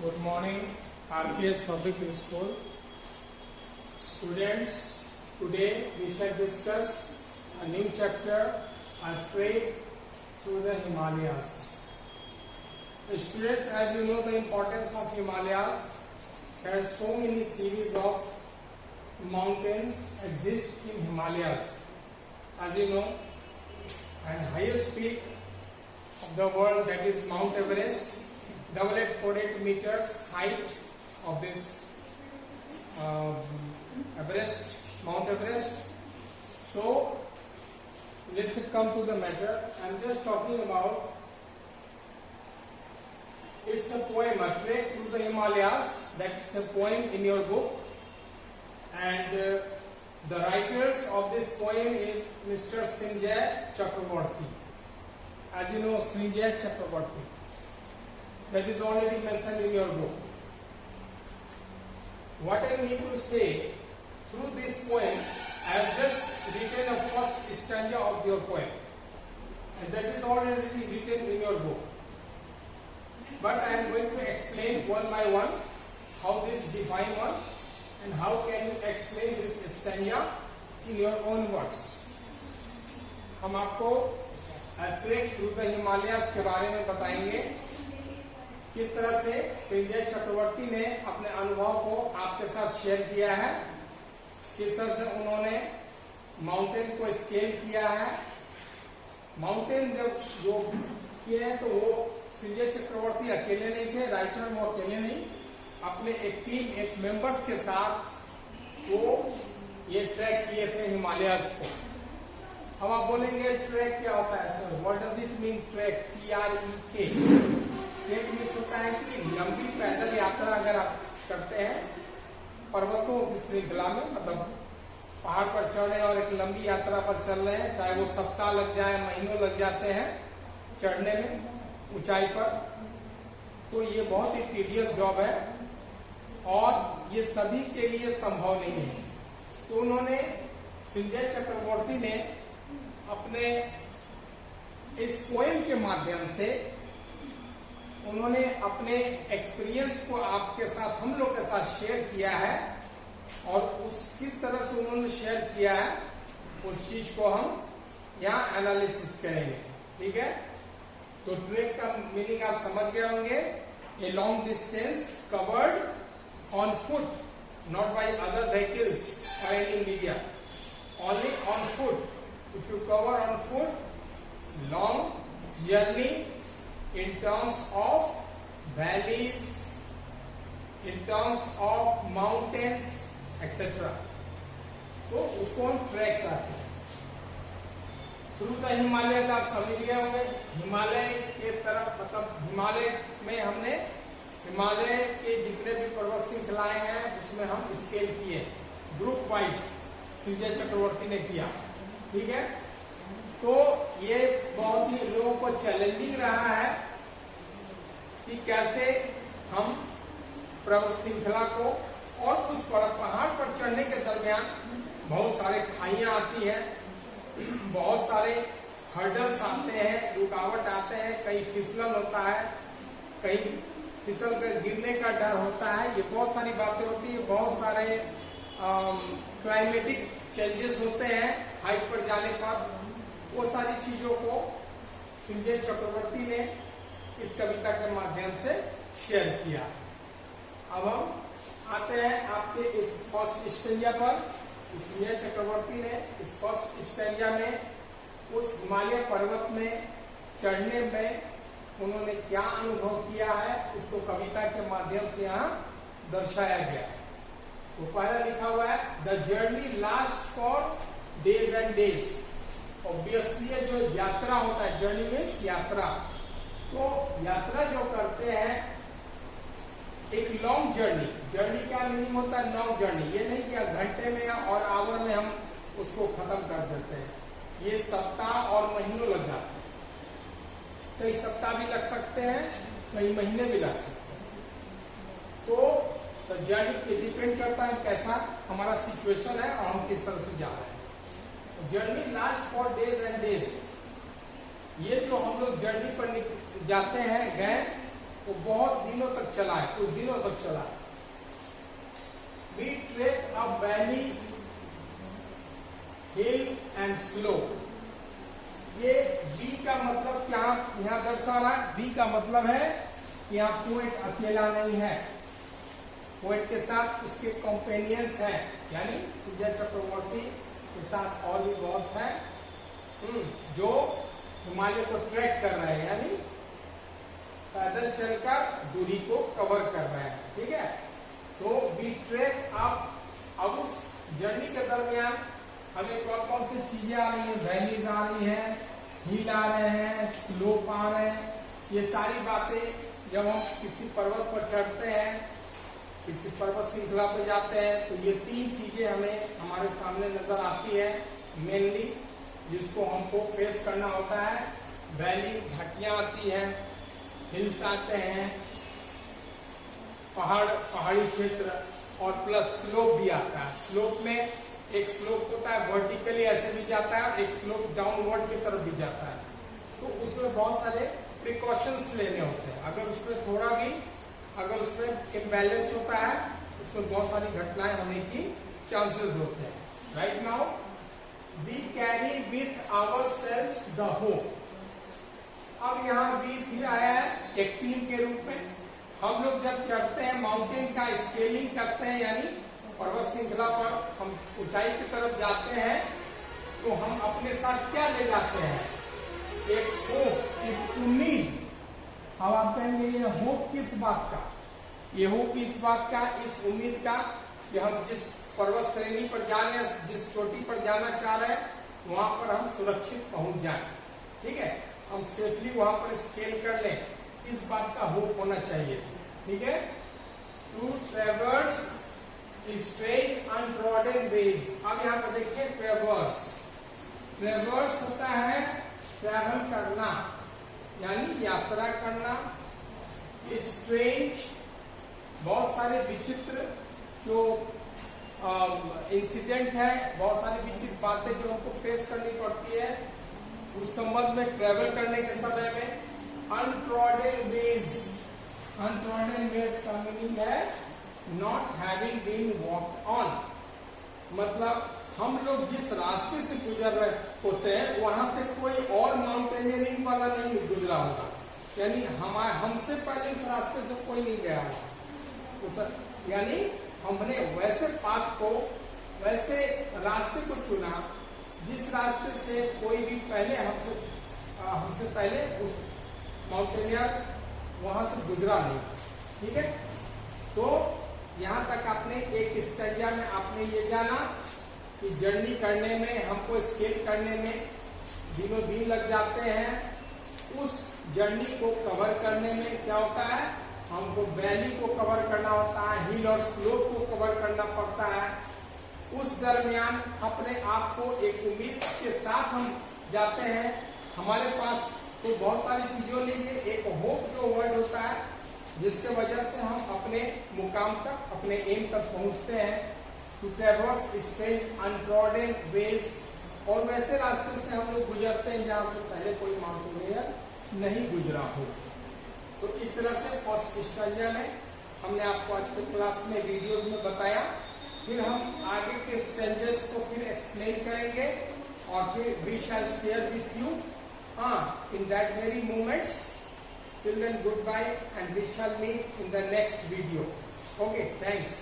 Good morning, RPS Public School. Students, today we shall discuss a new chapter, A Trek Through the Himalayas. Students, as you know, the importance of Himalayas, there are so many series of mountains exist in Himalayas. As you know, and highest peak of the world, that is Mount Everest, 8848 meters height of this Mount Everest. So let's come to the matter. I'm just talking about, it's a poem, A Trek Through the Himalayas. That's a poem in your book, and the writers of this poem is Mr. Sanjay Chakravarti. As you know, Sanjay Chakravarti, that is already mentioned in your book. What I need to say, through this poem, I have just written a first stanza of your poem, and that is already written in your book. But I am going to explain one by one how this define one, and how can you explain this stanza in your own words. हम आपको track through the Himalayas के बारे में बताएंगे, किस तरह से संजय चक्रवर्ती ने अपने अनुभव को आपके साथ शेयर किया है, किस तरह से उन्होंने माउंटेन को स्केल किया है। माउंटेन जब जो किए हैं तो वो संजय चक्रवर्ती अकेले नहीं थे, राइटर वो अकेले नहीं, अपने एक टीम, एक मेंबर्स के साथ वो ये ट्रैक किए थे हिमालयास को। अब आप बोलेंगे ट्रैक क्या होता है sir, what does it mean track, TREK। Track means होता है कि लंबी पैदल यात्रा अगर आप करते हैं पर्वतों की श्रृंखला में, मतलब पहाड़ पर चढ़ रहे हैं और एक लंबी यात्रा पर चल रहे हैं, चाहे वो सप्ताह लग जाए, महीनों लग जाते हैं चढ़ने में ऊंचाई पर, तो ये बहुत ही टीडियस जॉब है और ये सभी के लिए संभव नहीं है। तो उन्होंने, संजय चक्रवर्ती ने अपने इस पोएम के माध्यम से उन्होंने अपने एक्सपीरियंस को आपके साथ, हम लोग के साथ शेयर किया है, और उस किस तरह से उन्होंने शेयर किया है उस चीज को हम यहाँ एनालिसिस करेंगे। ठीक है, तो ट्रेक का मीनिंग आप समझ गए होंगे, a long distance covered on foot, not by other vehicles और any media, only on foot. If you cover on foot, long journey in terms of valleys, in terms of mountains, etc. तो उसको हम track करते हैं। Through the Himalaya आप समझ गए होंगे, हिमालय के तरफ, मतलब हिमालय में हमने हिमालय के जितने भी पर्वत श्रृंखलाएं हैं उसमें हम स्केल किए, ग्रुप वाइज संजय चक्रवर्ती ने किया। ठीक है, तो ये बहुत ही लोगों को चैलेंजिंग रहा है कि कैसे हम पर्वत श्रृंखला को, और उस पहाड़ पर चढ़ने के दरमियान बहुत सारे खाइयां आती हैं, बहुत सारे हर्डल्स आते हैं, रुकावट आते हैं, कहीं फिसलन होता है, कहीं फिसल कर गिरने का डर होता है, ये बहुत सारी बातें होती है, बहुत सारे क्लाइमेटिक चेंजेस होते हैं हाइट पर जाने पर। वो सारी चीजों को संजय चक्रवर्ती ने इस कविता के माध्यम से शेयर किया। अब हम आते हैं आपके इस फर्स्ट स्टेंजा पर। संजय चक्रवर्ती ने इस फर्स्ट स्टेंजा में उस हिमालय पर्वत में चढ़ने में उन्होंने क्या अनुभव किया है उसको कविता के माध्यम से यहाँ दर्शाया गया। तो पहला लिखा हुआ है, the journey last for days and days. Obviously जो यात्रा होता है, जर्नी मीन्स यात्रा, तो यात्रा जो करते हैं एक लॉन्ग जर्नी, जर्नी क्या मीनिंग होता है, लॉन्ग जर्नी, ये नहीं कि घंटे में और आवर में हम उसको खत्म कर देते हैं, ये सप्ताह और महीनों लग जाते हैं, कई सप्ताह भी लग सकते हैं, कई महीने भी लग सकते हैं। तो जर्नी डिपेंड करता है कैसा हमारा सिचुएशन है और हम किस तरह से जा रहे हैं। Journey last for days and days, ये जो हम लोग जर्नी पर जाते हैं, गए वो बहुत दिनों तक चला है, कुछ दिनों तक चला है। We trek a valley, hill and slope। ये बी का मतलब क्या यहाँ दर्शा रहा है? बी का मतलब है कि यहाँ पोएट अकेला नहीं है, पोएट के साथ उसके कंपेनियंस हैं, यानी सुजय चक्रवर्ती के साथ और भी बहुत है जो हिमालय को ट्रैक कर रहे हैं, यानी पैदल चलकर दूरी को कवर कर रहे हैं। ठीक है, तो वी ट्रैक अब उस जर्नी के दरमियान हमें कौन कौन सी चीजें आ रही हैं? वैलीज आ रही हैं, हिल आ रहे हैं, स्लोप आ रहे हैं। ये सारी बातें जब हम किसी पर्वत पर चढ़ते हैं, किसी पर्वत श्रृंखला पर जाते हैं, तो ये तीन चीजें हमें हमारे सामने नजर आती है मेनली, जिसको हमको फेस करना होता है। वैली, घाटियां आती हैं, हिल्स आते हैं, पहाड़ी क्षेत्र, और प्लस स्लोप भी आता है। स्लोप में एक स्लोप होता है वर्टिकली ऐसे भी जाता है, एक स्लोप डाउनवर्ड की तरफ भी जाता है। तो उसमें बहुत सारे प्रिकॉशंस लेने होते हैं। अगर उसमें थोड़ा भी अगर उसमें इम्बैलेंस होता है, उसमें बहुत सारी घटनाएं होने की चांसेस होते हैं। Right now we carry with ourselves the hope. अब यहाँ भी फिर आया है एक टीम के रूप में। हम लोग जब चढ़ते हैं, माउंटेन का स्केलिंग करते हैं, यानी पर्वत श्रृंखला पर हम ऊंचाई की तरफ जाते हैं, तो हम अपने साथ क्या ले जाते हैं? एक होप, एक उम्मीद। अब आप कहेंगे ये होप किस बात का? ये होप इस बात का, इस उम्मीद का कि हम जिस पर्वत श्रेणी पर जा रहे हैं, जिस चोटी पर जाना चाह रहे हैं, वहां पर हम सुरक्षित पहुंच जाएं। ठीक है, हम सेफली वहां पर स्केल कर लें, इस बात का होप होना चाहिए। ठीक है, टू ट्रेवर्स स्ट्रेंज अनट्रॉडन वेज। अब यहाँ पर देखिए ट्रेवर्स, ट्रेवर्स होता है ट्रैवल करना, यानी यात्रा करना। स्ट्रेंज, बहुत सारे विचित्र जो इंसिडेंट है, बहुत सारी विचित्र बातें जो हमको फेस करनी पड़ती है उस संबंध में, ट्रेवल करने के समय में। अनट्रॉडन वेज, अनट्रॉडन वेज का मीनिंग है not having been walked on. मतलब हम लोग जिस रास्ते से गुजर रहे होते हैं वहां से कोई और माउंटेनियरिंग वाला नहीं गुजरा होगा, यानी हमसे पहले उस रास्ते से कोई नहीं गया होगा। यानी हमने वैसे पाथ को, वैसे रास्ते को चुना जिस रास्ते से कोई भी पहले हमसे पहले उस माउंटेनियर वहां से गुजरा नहीं। ठीक है, तो यहाँ तक आपने एक स्टडिया में आपने ये जाना कि जर्नी करने में, हमको स्केल करने में दिनों दिन लग जाते हैं। उस जर्नी को कवर करने में क्या होता है? हमको वैली को कवर करना होता है, हिल और स्लोप को कवर करना पड़ता है। उस दरमियान अपने आप को एक उम्मीद के साथ हम जाते हैं। हमारे पास तो बहुत सारी चीजों लीजिए, एक होप जो वर्ड होता है, जिसके वजह से हम अपने मुकाम तक, अपने एम तक पहुंचते हैं। टू ट्रैवर्स स्ट्रेंज अनट्रॉडन वेज, और वैसे रास्ते से हम लोग गुजरते हैं जहां से पहले कोई माउंटेनियर नहीं गुजरा हो। तो इस तरह से फर्स्ट स्टडिया में हमने आपको आज के क्लास में वीडियोस में बताया। फिर हम आगे के स्टेजेस को फिर एक्सप्लेन करेंगे और फिर we shall share with you in that very moments. Till then, goodbye, and we shall meet in the next video. Okay, thanks.